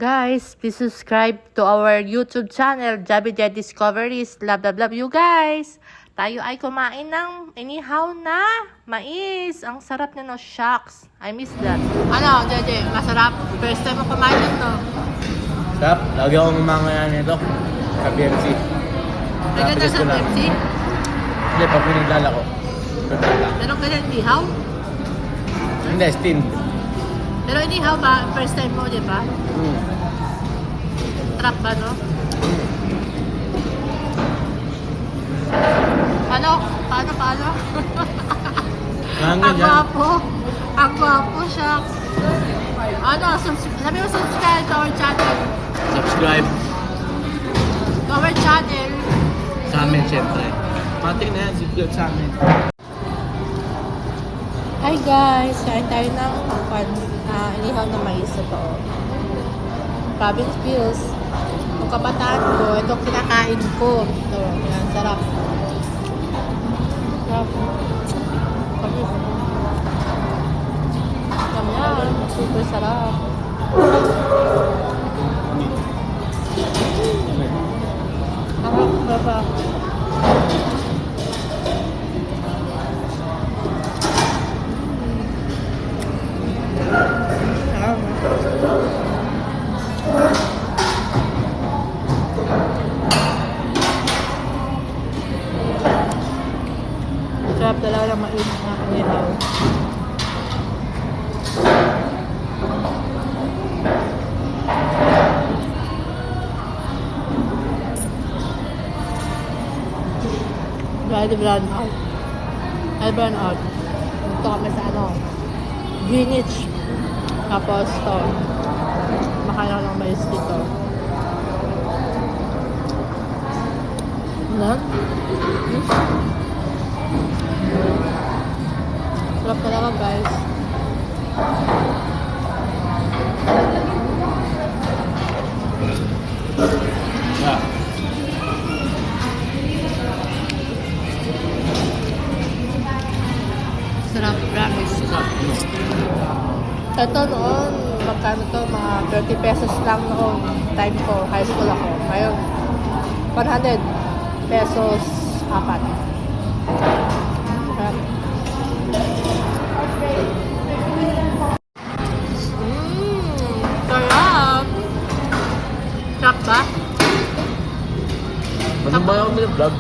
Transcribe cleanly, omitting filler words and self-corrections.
Guys, please subscribe to our YouTube channel, Javi Jet Discoveries. Love you guys. Tayo ay kumain ng inihaw na mais. Ang sarap na, no? Shucks. I miss that. Ano, Jeje? Masarap? First time mo kumain nito? Sarap. Lagi akong mamaya nito. Sa BMC. Naganda sa BMC? Hindi, pag pinagdala ko. Meron ka ng inihaw? Hindi, steamed. Pero inihaw ba? First time mo, di ba? Trap ba, no? Paano? Ang gwapo siya. Ano, sabi mo subscribe to our channel. Subscribe To our channel. sa amin, syempre. Matik na yan, subscribe sa amin. Hi guys! Kain tayo ng inihaw na mais sa to. Province Pills. Nung kabataan ko, ito kinakain ko. Ito, yan, sarap. Sarap. Yan, super sarap. Sarap. Sarap talaga ng mais na inihaw. Ready brown out. Brown out. Ito kami sa Greenwich. Tapos to. Makain ako ng mais dito. Ano? Sarap talaga, guys. Yeah. Sarap, promise. Ito noon, magkano to? Mga 30 pesos lang noon. Time ko, high school ako. Ngayon, 100 pesos, 4. Sarap. Sarap! Sarap ba? Ano ba yung vlog?